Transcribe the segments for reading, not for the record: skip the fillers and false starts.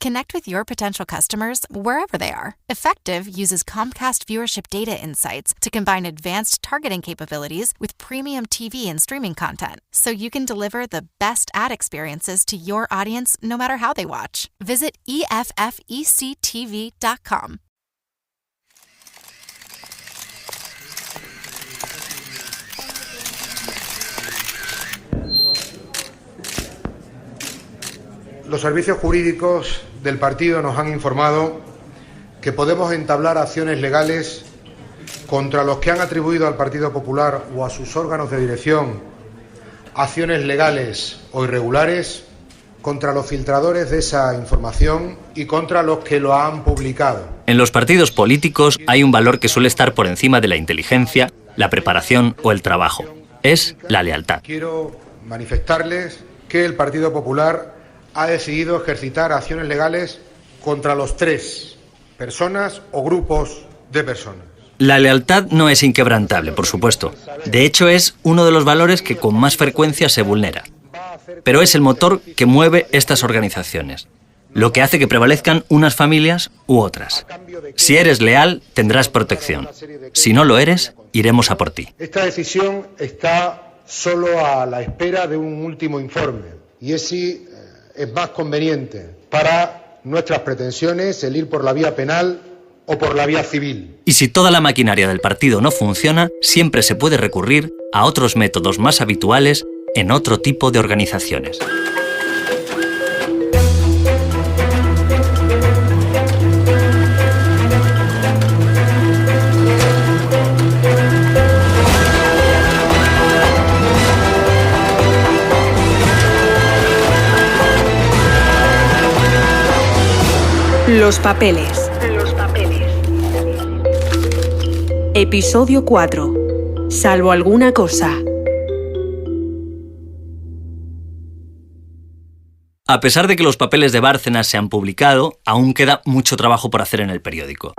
Connect with your potential customers wherever they are. Effective uses Comcast viewership data insights to combine advanced targeting capabilities with premium TV and streaming content, so you can deliver the best ad experiences to your audience no matter how they watch. Visit EFFECTV.com. Los servicios jurídicos del partido nos han informado que podemos entablar acciones legales contra los que han atribuido al Partido Popular o a sus órganos de dirección acciones legales o irregulares, contra los filtradores de esa información y contra los que lo han publicado. En los partidos políticos hay un valor que suele estar por encima de la inteligencia, la preparación o el trabajo. Es la lealtad. Quiero manifestarles que el Partido Popular ha decidido ejercitar acciones legales contra los 3 personas o grupos de personas. La lealtad no es inquebrantable, por supuesto. De hecho, es uno de los valores que con más frecuencia se vulnera. Pero es el motor que mueve estas organizaciones, lo que hace que prevalezcan unas familias u otras. Si eres leal, tendrás protección. Si no lo eres, iremos a por ti. Esta decisión está solo a la espera de un último informe, y es si es más conveniente para nuestras pretensiones el ir por la vía penal o por la vía civil. Y si toda la maquinaria del partido no funciona, siempre se puede recurrir a otros métodos más habituales en otro tipo de organizaciones. Los papeles. Episodio 4. Salvo alguna cosa. A pesar de que los papeles de Bárcenas se han publicado, aún queda mucho trabajo por hacer en el periódico.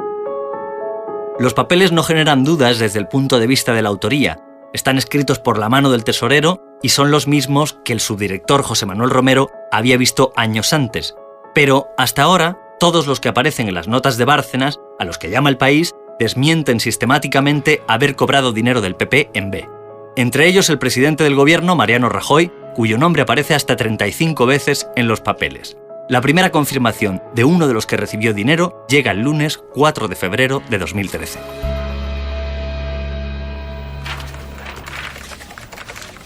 Los papeles no generan dudas desde el punto de vista de la autoría. Están escritos por la mano del tesorero y son los mismos que el subdirector José Manuel Romero había visto años antes. Pero, hasta ahora, todos los que aparecen en las notas de Bárcenas, a los que llama El País, desmienten sistemáticamente haber cobrado dinero del PP en B. Entre ellos el presidente del gobierno, Mariano Rajoy, cuyo nombre aparece hasta 35 veces en los papeles. La primera confirmación de uno de los que recibió dinero llega el lunes 4 de febrero de 2013.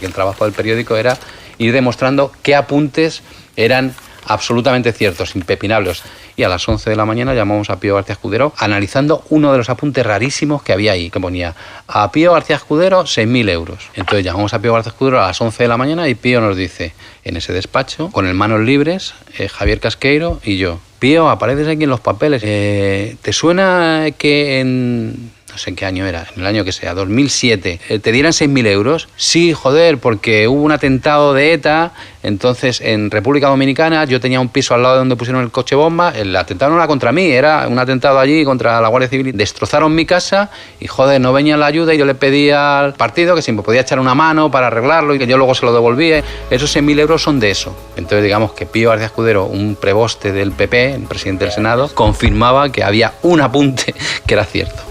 El trabajo del periódico era ir demostrando qué apuntes eran absolutamente ciertos, impepinables. Y a las 11 de la mañana llamamos a Pío García Escudero analizando uno de los apuntes rarísimos que había ahí, que ponía a Pío García Escudero 6.000 euros. Entonces llamamos a Pío García Escudero a las 11 de la mañana y Pío nos dice, en ese despacho, con el manos libres, Javier Casqueiro y yo, Pío, apareces aquí en los papeles, ¿te suena que en... no sé en qué año era, en el año que sea, 2007, ¿te dieran 6.000 euros? Sí, joder, porque hubo un atentado de ETA, entonces en República Dominicana yo tenía un piso al lado de donde pusieron el coche bomba, el atentado no era contra mí, era un atentado allí contra la Guardia Civil, destrozaron mi casa y joder, no venía la ayuda y yo le pedía al partido que si me podía echar una mano para arreglarlo y que yo luego se lo devolvía, esos 6.000 euros son de eso. Entonces digamos que Pío García Escudero, un preboste del PP, el presidente del Senado, confirmaba que había un apunte que era cierto.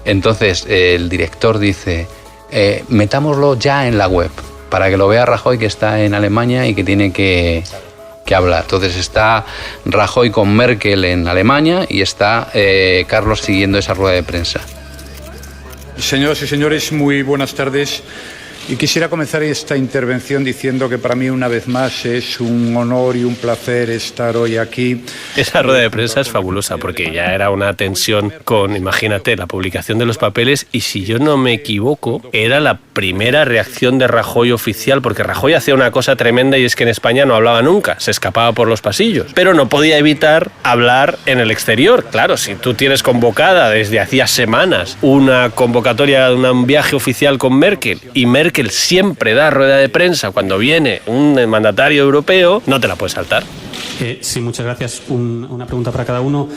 Entonces el director dice, metámoslo ya en la web, para que lo vea Rajoy, que está en Alemania y que tiene que hablar. Entonces está Rajoy con Merkel en Alemania y está Carlos siguiendo esa rueda de prensa. Señoras y señores, muy buenas tardes. Y quisiera comenzar esta intervención diciendo que para mí una vez más es un honor y un placer estar hoy aquí. Esa rueda de prensa es fabulosa porque ya era una tensión con, imagínate, la publicación de los papeles y si yo no me equivoco, era la primera reacción de Rajoy oficial porque Rajoy hacía una cosa tremenda y es que en España no hablaba nunca, se escapaba por los pasillos, pero no podía evitar hablar en el exterior. Claro, si tú tienes convocada desde hacía semanas una convocatoria de un viaje oficial con Merkel y Merkel siempre da rueda de prensa cuando viene un mandatario europeo, no te la puedes saltar. Sí, muchas gracias. Una pregunta para cada uno.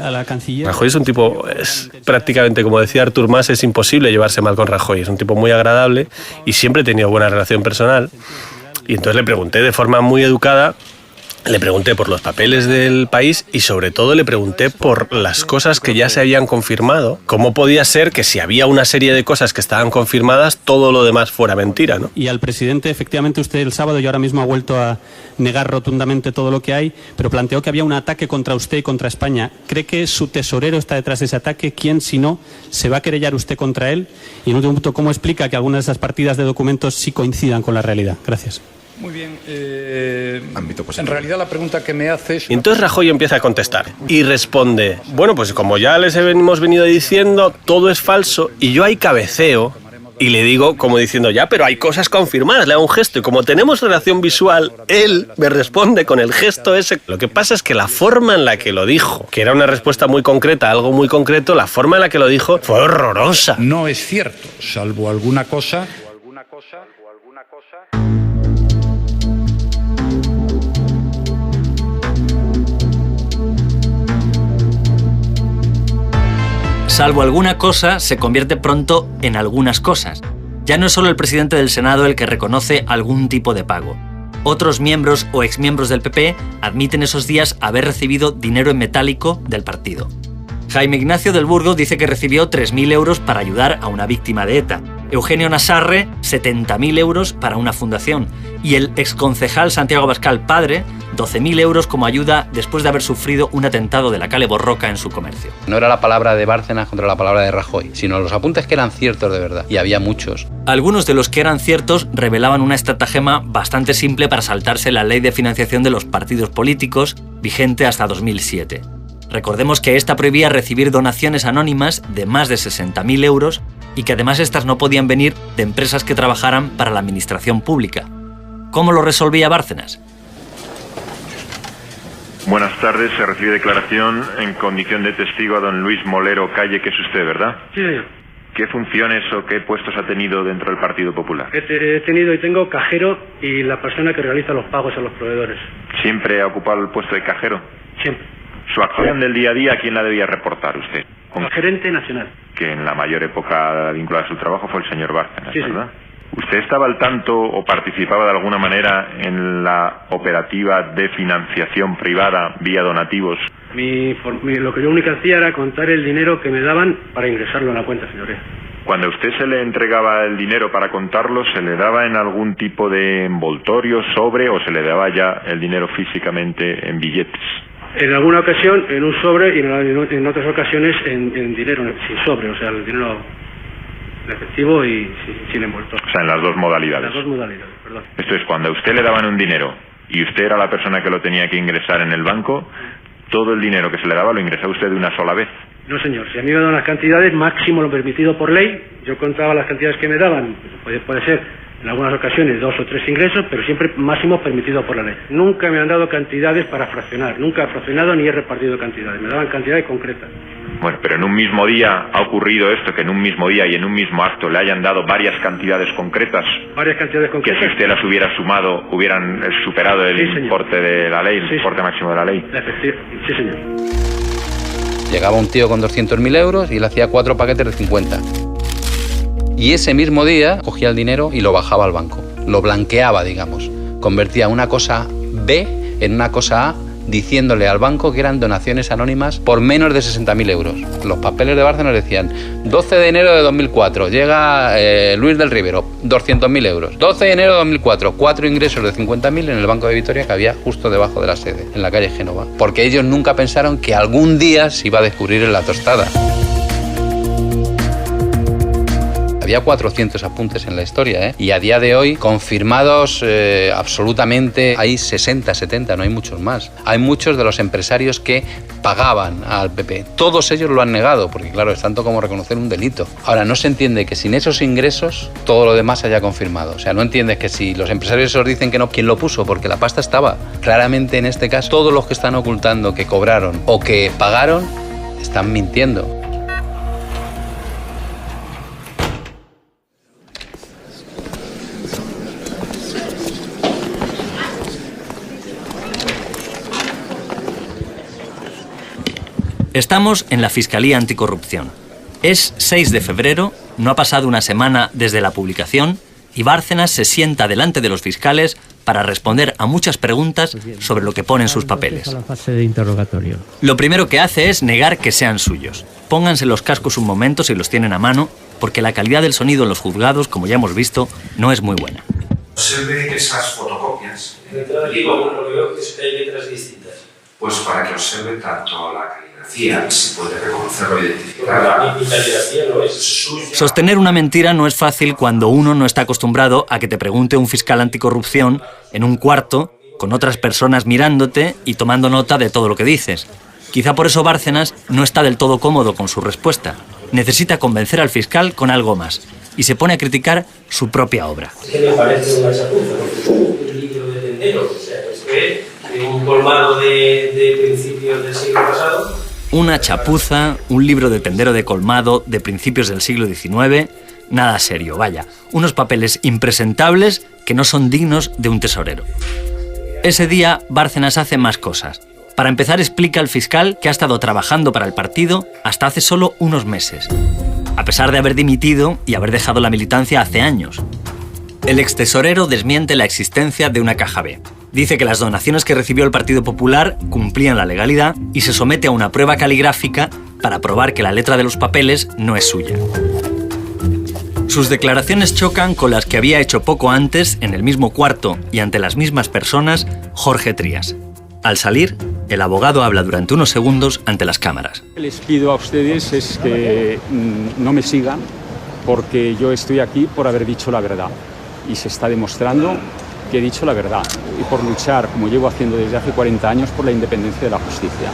A la canciller... Rajoy es un tipo, es prácticamente, como decía Artur Mas, es imposible llevarse mal con Rajoy. Es un tipo muy agradable y siempre he tenido buena relación personal. Y entonces le pregunté de forma muy educada Le pregunté por los papeles del País y sobre todo le pregunté por las cosas que ya se habían confirmado. ¿Cómo podía ser que si había una serie de cosas que estaban confirmadas, todo lo demás fuera mentira, ¿no? Y al presidente, efectivamente, usted el sábado y ahora mismo ha vuelto a negar rotundamente todo lo que hay, pero planteó que había un ataque contra usted y contra España. ¿Cree que su tesorero está detrás de ese ataque? ¿Quién, si no, se va a querellar usted contra él? Y en último punto, ¿cómo explica que algunas de esas partidas de documentos sí coincidan con la realidad? Gracias. Muy bien. En realidad la pregunta que me haces... Y entonces Rajoy empieza a contestar y responde, bueno, pues como ya les hemos venido diciendo, todo es falso, y yo ahí cabeceo y le digo como diciendo, ya, pero hay cosas confirmadas, le hago un gesto, y como tenemos relación visual, él me responde con el gesto ese. Lo que pasa es que la forma en la que lo dijo, que era una respuesta muy concreta, algo muy concreto, la forma en la que lo dijo fue horrorosa. No es cierto, salvo alguna cosa... Salvo alguna cosa, se convierte pronto en algunas cosas. Ya no es solo el presidente del Senado el que reconoce algún tipo de pago. Otros miembros o exmiembros del PP admiten esos días haber recibido dinero en metálico del partido. Jaime Ignacio del Burgo dice que recibió 3.000 euros para ayudar a una víctima de ETA. Eugenio Nassarre, 70.000 euros para una fundación. Y el exconcejal Santiago Abascal padre, 12.000 euros como ayuda después de haber sufrido un atentado de la Kale Borroka en su comercio. No era la palabra de Bárcenas contra la palabra de Rajoy, sino los apuntes que eran ciertos de verdad, y había muchos. Algunos de los que eran ciertos revelaban una estratagema bastante simple para saltarse la ley de financiación de los partidos políticos, vigente hasta 2007. Recordemos que esta prohibía recibir donaciones anónimas de más de 60.000 euros y que además estas no podían venir de empresas que trabajaran para la administración pública. ¿Cómo lo resolvía Bárcenas? Buenas tardes, se recibe declaración en condición de testigo a don Luis Molero Calle, que es usted, ¿verdad? Sí, señor. ¿Qué funciones o qué puestos ha tenido dentro del Partido Popular? He tenido y tengo cajero y la persona que realiza los pagos a los proveedores. ¿Siempre ha ocupado el puesto de cajero? Siempre. ¿Su acción del día a día, a quién la debía reportar usted? Al gerente nacional. Que en la mayor época vinculada a su trabajo fue el señor Bárcenas, sí, ¿verdad? Sí. ¿Usted estaba al tanto o participaba de alguna manera en la operativa de financiación privada vía donativos? Lo que yo único hacía era contar el dinero que me daban para ingresarlo en la cuenta, señoría. Cuando a usted se le entregaba el dinero para contarlo, ¿se le daba en algún tipo de envoltorio, sobre, o se le daba ya el dinero físicamente en billetes? En alguna ocasión en un sobre y en otras ocasiones en dinero sin sobre, o sea, el dinero en efectivo y sin envoltorio. O sea, en las dos modalidades. Las dos modalidades, perdón. Esto es, cuando a usted le daban un dinero y usted era la persona que lo tenía que ingresar en el banco, todo el dinero que se le daba lo ingresaba usted de una sola vez. No, señor. Si a mí me daban las cantidades, máximo lo permitido por ley, yo contaba las cantidades que me daban, puede ser en algunas ocasiones 2 o 3 ingresos, pero siempre máximo permitido por la ley. Nunca me han dado cantidades para fraccionar, nunca he fraccionado ni he repartido cantidades, me daban cantidades concretas. Bueno, pero en un mismo día ha ocurrido esto, que en un mismo día y en un mismo acto le hayan dado varias cantidades concretas. Varias cantidades concretas. Que si usted las hubiera sumado, hubieran superado el importe de la ley, el importe máximo de la ley. Sí, señor. Llegaba un tío con 200.000 euros y le hacía 4 paquetes de 50. Y ese mismo día cogía el dinero y lo bajaba al banco. Lo blanqueaba, digamos. Convertía una cosa B en una cosa A, diciéndole al banco que eran donaciones anónimas por menos de 60.000 euros. Los papeles de Bárcenas decían 12 de enero de 2004, llega Luis del Rivero, 200.000 euros. 12 de enero de 2004, 4 ingresos de 50.000 en el Banco de Vitoria que había justo debajo de la sede, en la calle Génova. Porque ellos nunca pensaron que algún día se iba a descubrir en la tostada. Había 400 apuntes en la historia, ¿eh? Y a día de hoy, confirmados absolutamente, hay 60, 70, no hay muchos más. Hay muchos de los empresarios que pagaban al PP. Todos ellos lo han negado, porque claro, es tanto como reconocer un delito. Ahora, no se entiende que sin esos ingresos, todo lo demás se haya confirmado. O sea, no entiendes que si los empresarios os dicen que no, ¿quién lo puso? Porque la pasta estaba. Claramente, en este caso, todos los que están ocultando que cobraron o que pagaron, están mintiendo. Estamos en la Fiscalía Anticorrupción. Es 6 de febrero, no ha pasado una semana desde la publicación y Bárcenas se sienta delante de los fiscales para responder a muchas preguntas sobre lo que pone en sus papeles. La fase de interrogatorio. Lo primero que hace es negar que sean suyos. Pónganse los cascos un momento si los tienen a mano, porque la calidad del sonido en los juzgados, como ya hemos visto, no es muy buena. Observe esas fotocopias. Lo que veo es que hay letras distintas. Pues para que observe tanto la caligrafía, si puede reconocerlo y identificarla. Mi caligrafía no es suya. Sostener una mentira no es fácil cuando uno no está acostumbrado a que te pregunte un fiscal anticorrupción en un cuarto, con otras personas mirándote y tomando nota de todo lo que dices. Quizá por eso Bárcenas no está del todo cómodo con su respuesta. Necesita convencer al fiscal con algo más y se pone a criticar su propia obra. Es que me parece una chapuza, porque es un libro de tendero, o sea, es de un colmado de principios del siglo pasado. Una chapuza, un libro de tendero de colmado de principios del siglo XIX, nada serio, vaya. Unos papeles impresentables que no son dignos de un tesorero. Ese día, Bárcenas hace más cosas. Para empezar, explica al fiscal que ha estado trabajando para el partido hasta hace solo unos meses, a pesar de haber dimitido y haber dejado la militancia hace años. El extesorero desmiente la existencia de una caja B. Dice que las donaciones que recibió el Partido Popular cumplían la legalidad y se somete a una prueba caligráfica para probar que la letra de los papeles no es suya. Sus declaraciones chocan con las que había hecho poco antes, en el mismo cuarto y ante las mismas personas, Jorge Trías. Al salir, el abogado habla durante unos segundos ante las cámaras. Lo que les pido a ustedes es que no me sigan, porque yo estoy aquí por haber dicho la verdad. Y se está demostrando que he dicho la verdad. Y por luchar, como llevo haciendo desde hace 40 años, por la independencia de la justicia.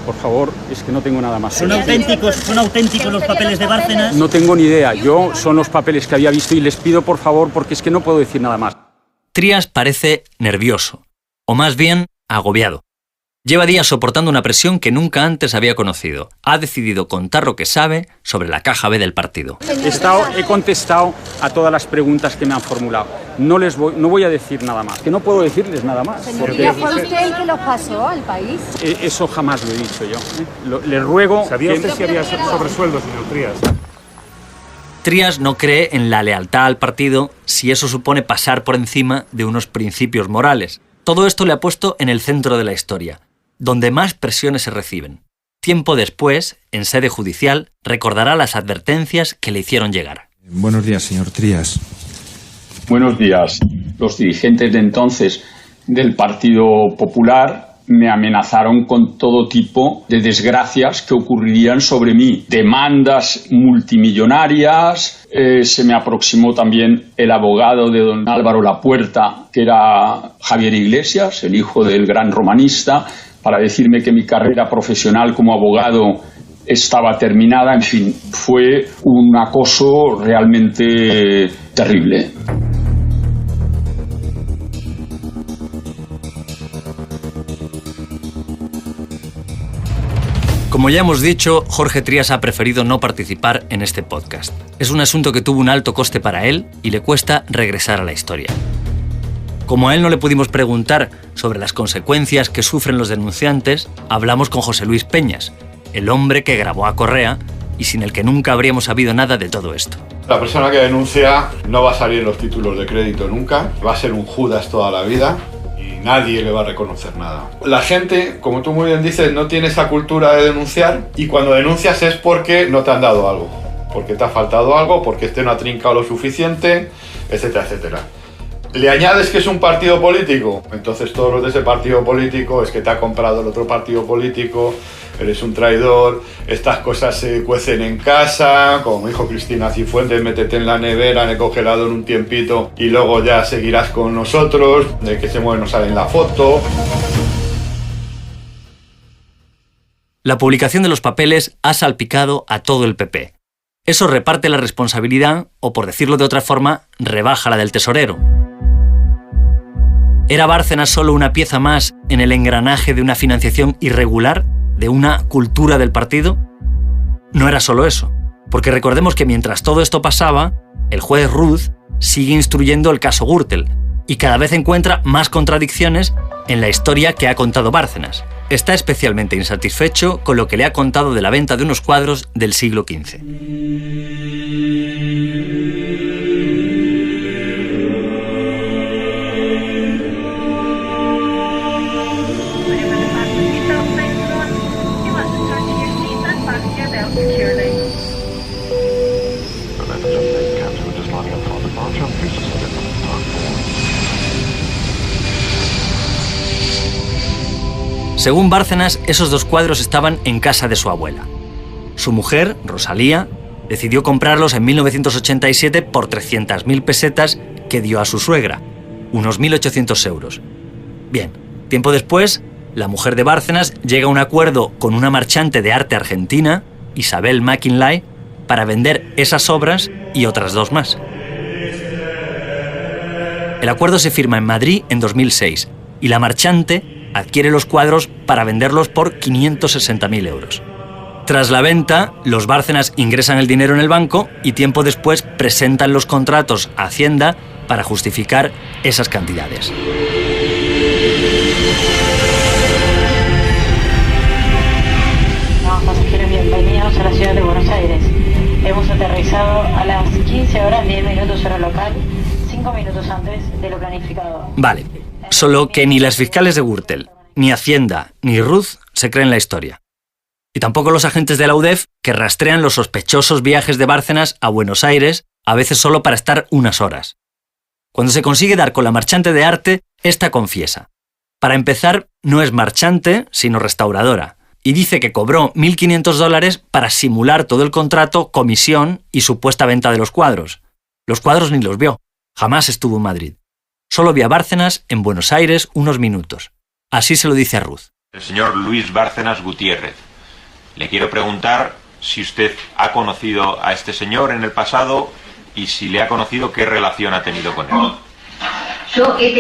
Por favor, es que no tengo nada más. ¿Son auténticos los papeles de Bárcenas? No tengo ni idea. Yo son los papeles que había visto y les pido por favor, porque es que no puedo decir nada más. Trías parece nervioso, o más bien agobiado. Lleva días soportando una presión que nunca antes había conocido. Ha decidido contar lo que sabe sobre la caja B del partido. He contestado a todas las preguntas que me han formulado. No voy a decir nada más, que no puedo decirles nada más. Señoría, ¿fue usted el que lo pasó al país? Eso jamás lo he dicho yo. Le ruego... ¿Sabía usted si había sobresueldo, señor Trías? Trías no cree en la lealtad al partido si eso supone pasar por encima de unos principios morales. Todo esto le ha puesto en el centro de la historia, donde más presiones se reciben. Tiempo después, en sede judicial, recordará las advertencias que le hicieron llegar. Buenos días, señor Trías. Buenos días. Los dirigentes de entonces del Partido Popular me amenazaron con todo tipo de desgracias que ocurrirían sobre mí. Demandas multimillonarias, se me aproximó también el abogado de don Álvaro Lapuerta, que era Javier Iglesias, el hijo del gran romanista, para decirme que mi carrera profesional como abogado estaba terminada. En fin, fue un acoso realmente terrible. Como ya hemos dicho, Jorge Trías ha preferido no participar en este podcast. Es un asunto que tuvo un alto coste para él y le cuesta regresar a la historia. Como a él no le pudimos preguntar sobre las consecuencias que sufren los denunciantes, hablamos con José Luis Peñas, el hombre que grabó a Correa y sin el que nunca habríamos sabido nada de todo esto. La persona que denuncia no va a salir en los títulos de crédito nunca, va a ser un Judas toda la vida. Nadie le va a reconocer nada. La gente, como tú muy bien dices, no tiene esa cultura de denunciar y cuando denuncias es porque no te han dado algo, porque te ha faltado algo, porque este no ha trincado lo suficiente, etcétera, etcétera. ¿Le añades que es un partido político? Entonces todos los de ese partido político es que te ha comprado el otro partido político, eres un traidor, estas cosas se cuecen en casa, como dijo Cristina Cifuentes, métete en la nevera, en el congelador un tiempito y luego ya seguirás con nosotros, de que se mueve no sale en la foto. La publicación de los papeles ha salpicado a todo el PP. Eso reparte la responsabilidad, o por decirlo de otra forma, rebaja la del tesorero. ¿Era Bárcenas solo una pieza más en el engranaje de una financiación irregular, de una cultura del partido? No era solo eso, porque recordemos que mientras todo esto pasaba, el juez Ruz sigue instruyendo el caso Gürtel y cada vez encuentra más contradicciones en la historia que ha contado Bárcenas. Está especialmente insatisfecho con lo que le ha contado de la venta de unos cuadros del siglo XV. Según Bárcenas, esos 2 cuadros estaban en casa de su abuela. Su mujer, Rosalía, decidió comprarlos en 1987 por 300.000 pesetas que dio a su suegra, unos 1.800 euros. Bien, tiempo después, la mujer de Bárcenas llega a un acuerdo con una marchante de arte argentina, Isabel McKinley, para vender esas obras y otras 2 más. El acuerdo se firma en Madrid en 2006 y la marchante adquiere los cuadros para venderlos por 560.000 euros. Tras la venta, los Bárcenas ingresan el dinero en el banco y tiempo después presentan los contratos a Hacienda para justificar esas cantidades. Pasajeros, bienvenidos a la ciudad de Buenos Aires. Hemos aterrizado a las 15 horas 10 minutos hora local, 5 minutos antes de lo planificado. Vale, solo que ni las fiscales de Gürtel, ni Hacienda, ni Ruth se creen la historia. Y tampoco los agentes de la UDEF, que rastrean los sospechosos viajes de Bárcenas a Buenos Aires, a veces solo para estar unas horas. Cuando se consigue dar con la marchante de arte, esta confiesa. Para empezar, no es marchante, sino restauradora, y dice que cobró $1.500 para simular todo el contrato, comisión y supuesta venta de los cuadros. Los cuadros ni los vio, jamás estuvo en Madrid. Solo vio a Bárcenas en Buenos Aires unos minutos. Así se lo dice a Ruth. El señor Luis Bárcenas Gutiérrez. Le quiero preguntar si usted ha conocido a este señor en el pasado y si le ha conocido, qué relación ha tenido con él. Yo he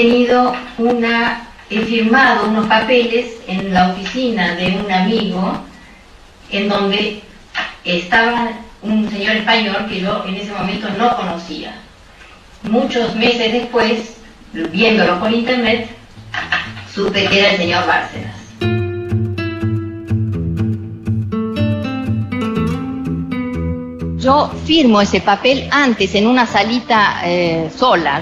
firmado unos papeles en la oficina de un amigo en donde estaba un señor español que yo en ese momento no conocía. Muchos meses después, viéndolo por internet, supe que era el señor Bárcenas. Yo firmo ese papel antes en una salita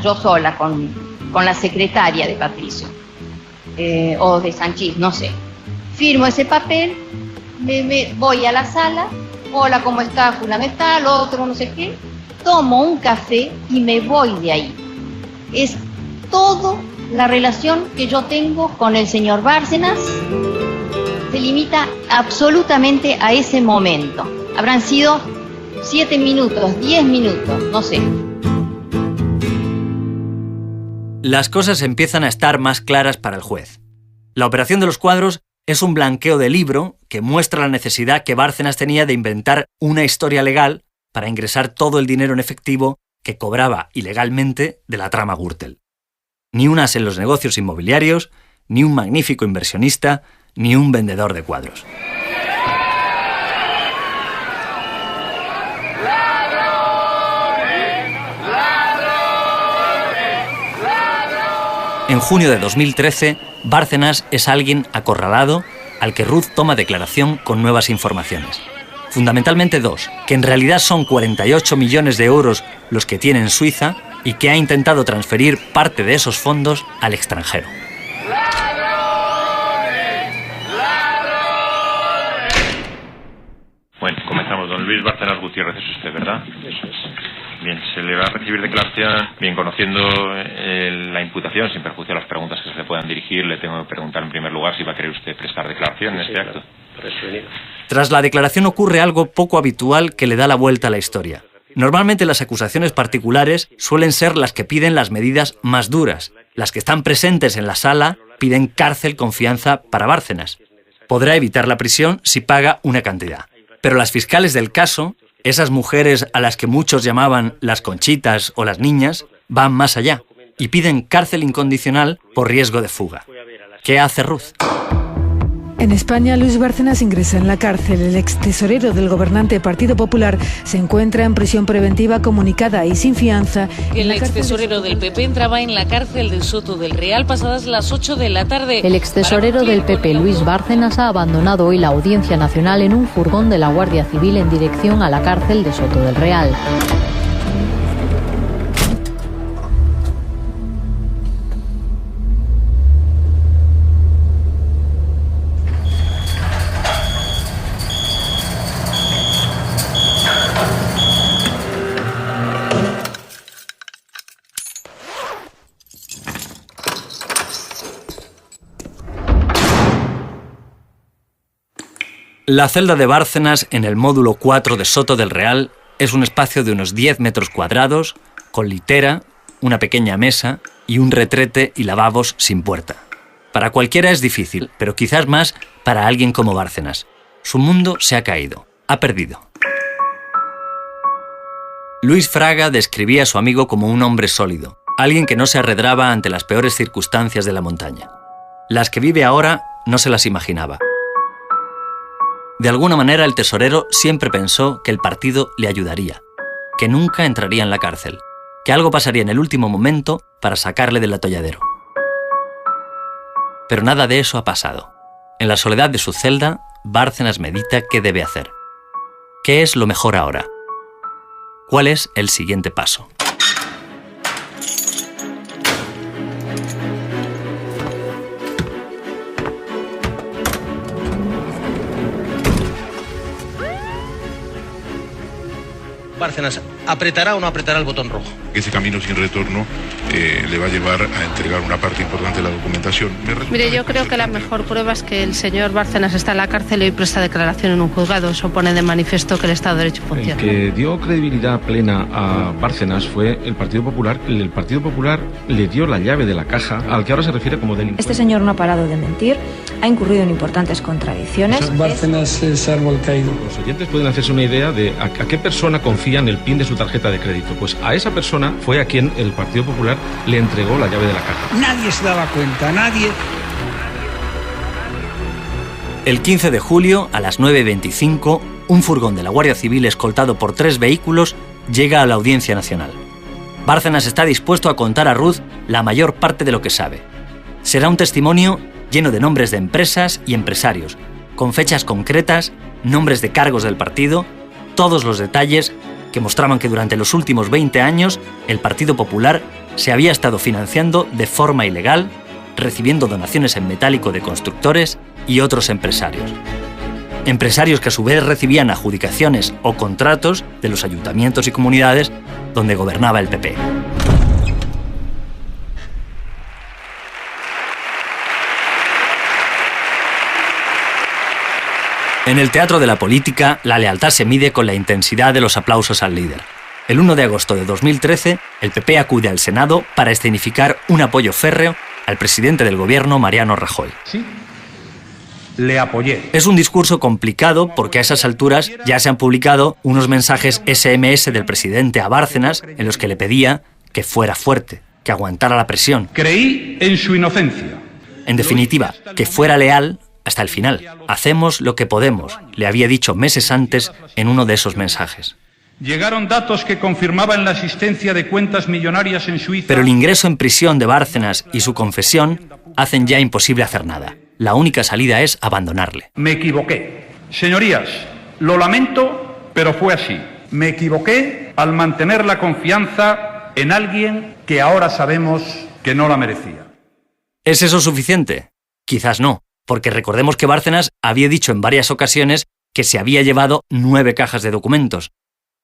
yo sola, con la secretaria de Patricio, o de Sanchís, no sé. Firmo ese papel, me voy a la sala, hola, ¿cómo está? Fulano está, lo otro, no sé qué. Tomo un café y me voy de ahí. Es toda la relación que yo tengo con el señor Bárcenas, se limita absolutamente a ese momento. Habrán sido 7 minutos, 10 minutos, no sé. Las cosas empiezan a estar más claras para el juez. La operación de los cuadros es un blanqueo de libro que muestra la necesidad que Bárcenas tenía de inventar una historia legal para ingresar todo el dinero en efectivo que cobraba ilegalmente de la trama Gürtel. Ni un as en los negocios inmobiliarios, ni un magnífico inversionista, ni un vendedor de cuadros. En junio de 2013, Bárcenas es alguien acorralado al que Ruth toma declaración con nuevas informaciones. Fundamentalmente 2, que en realidad son 48 millones de euros los que tiene en Suiza y que ha intentado transferir parte de esos fondos al extranjero. Bueno, comenzamos. Don Luis Bárcenas Gutiérrez es usted, ¿verdad? Eso es. Bien, se le va a recibir declaración. Bien, conociendo la imputación, sin perjuicio de las preguntas que se le puedan dirigir, le tengo que preguntar en primer lugar si va a querer usted prestar declaración en este acto. Tras la declaración ocurre algo poco habitual que le da la vuelta a la historia. Normalmente las acusaciones particulares suelen ser las que piden las medidas más duras. Las que están presentes en la sala piden cárcel con fianza para Bárcenas. Podrá evitar la prisión si paga una cantidad. Pero las fiscales del caso, esas mujeres a las que muchos llamaban las Conchitas o las niñas, van más allá y piden cárcel incondicional por riesgo de fuga. ¿Qué hace Ruth? En España, Luis Bárcenas ingresa en la cárcel. El extesorero del gobernante Partido Popular se encuentra en prisión preventiva comunicada y sin fianza. El extesorero del PP entraba en la cárcel de Soto del Real pasadas las 8 de la tarde. El extesorero del PP, Luis Bárcenas, ha abandonado hoy la Audiencia Nacional en un furgón de la Guardia Civil en dirección a la cárcel de Soto del Real. La celda de Bárcenas en el módulo 4 de Soto del Real es un espacio de unos 10 metros cuadrados, con litera, una pequeña mesa y un retrete y lavabos sin puerta. Para cualquiera es difícil, pero quizás más para alguien como Bárcenas. Su mundo se ha caído, ha perdido. Luis Fraga describía a su amigo como un hombre sólido, alguien que no se arredraba ante las peores circunstancias de la montaña. Las que vive ahora no se las imaginaba. De alguna manera el tesorero siempre pensó que el partido le ayudaría, que nunca entraría en la cárcel, que algo pasaría en el último momento para sacarle del atolladero. Pero nada de eso ha pasado. En la soledad de su celda, Bárcenas medita qué debe hacer. ¿Qué es lo mejor ahora? ¿Cuál es el siguiente paso? Bárcenas, ¿apretará o no apretará el botón rojo? Ese camino sin retorno le va a llevar a entregar una parte importante de la documentación. Mire, yo creo que la mejor prueba es que el señor Bárcenas está en la cárcel y hoy presta declaración en un juzgado. Eso pone de manifiesto que el Estado de Derecho funciona. El que dio credibilidad plena a Bárcenas fue el Partido Popular. El Partido Popular le dio la llave de la caja al que ahora se refiere como delincuente. Este señor no ha parado de mentir, ha incurrido en importantes contradicciones. Bárcenas es árbol caído. Los oyentes pueden hacerse una idea de a qué persona confía en el PIN de su tarjeta de crédito. Pues a esa persona fue a quien el Partido Popular le entregó la llave de la caja. Nadie se daba cuenta, nadie. El 15 de julio, a las 9:25, un furgón de la Guardia Civil escoltado por 3 vehículos llega a la Audiencia Nacional. Bárcenas está dispuesto a contar a Ruz la mayor parte de lo que sabe. Será un testimonio lleno de nombres de empresas y empresarios, con fechas concretas, nombres de cargos del partido, todos los detalles que mostraban que durante los últimos 20 años el Partido Popular se había estado financiando de forma ilegal, recibiendo donaciones en metálico de constructores y otros empresarios. Empresarios que a su vez recibían adjudicaciones o contratos de los ayuntamientos y comunidades donde gobernaba el PP. En el teatro de la política, la lealtad se mide con la intensidad de los aplausos al líder. El 1 de agosto de 2013, el PP acude al Senado para escenificar un apoyo férreo al presidente del gobierno, Mariano Rajoy. Sí, le apoyé. Es un discurso complicado porque a esas alturas ya se han publicado unos mensajes SMS del presidente a Bárcenas en los que le pedía que fuera fuerte, que aguantara la presión. Creí en su inocencia. En definitiva, que fuera leal hasta el final. Hacemos lo que podemos, le había dicho meses antes en uno de esos mensajes. Llegaron datos que confirmaban la existencia de cuentas millonarias en Suiza. Pero el ingreso en prisión de Bárcenas y su confesión hacen ya imposible hacer nada. La única salida es abandonarle. Me equivoqué. Señorías, lo lamento, pero fue así. Me equivoqué al mantener la confianza en alguien que ahora sabemos que no la merecía. ¿Es eso suficiente? Quizás no, porque recordemos que Bárcenas había dicho en varias ocasiones que se había llevado 9 cajas de documentos.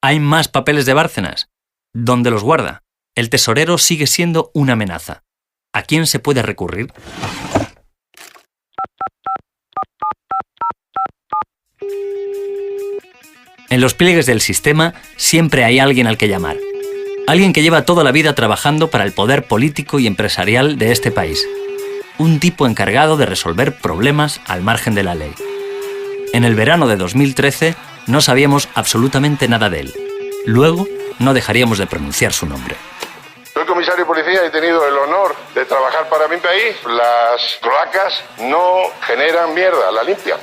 ¿Hay más papeles de Bárcenas? ¿Dónde los guarda? El tesorero sigue siendo una amenaza. ¿A quién se puede recurrir? En los pliegues del sistema siempre hay alguien al que llamar. Alguien que lleva toda la vida trabajando para el poder político y empresarial de este país. Un tipo encargado de resolver problemas al margen de la ley. En el verano de 2013 no sabíamos absolutamente nada de él. Luego no dejaríamos de pronunciar su nombre. Soy comisario de policía y he tenido el honor de trabajar para mi país. Las cloacas no generan mierda, la limpian.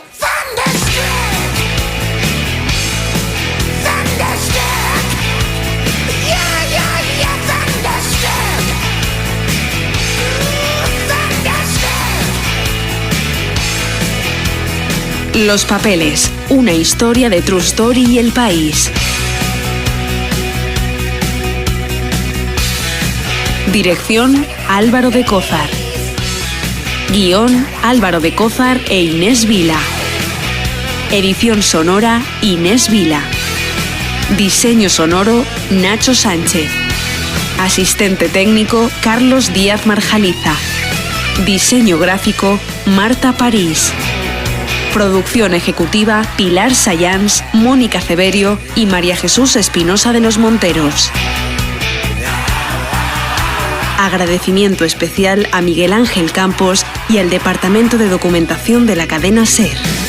Los papeles, una historia de True Story y El País. Dirección, Álvaro de Cózar. Guión, Álvaro de Cózar e Inés Vila. Edición sonora, Inés Vila. Diseño sonoro, Nacho Sánchez. Asistente técnico, Carlos Díaz Marjaliza. Diseño gráfico, Marta París. Producción ejecutiva Pilar Sayans, Mónica Ceberio y María Jesús Espinosa de los Monteros. Agradecimiento especial a Miguel Ángel Campos y al Departamento de Documentación de la cadena SER.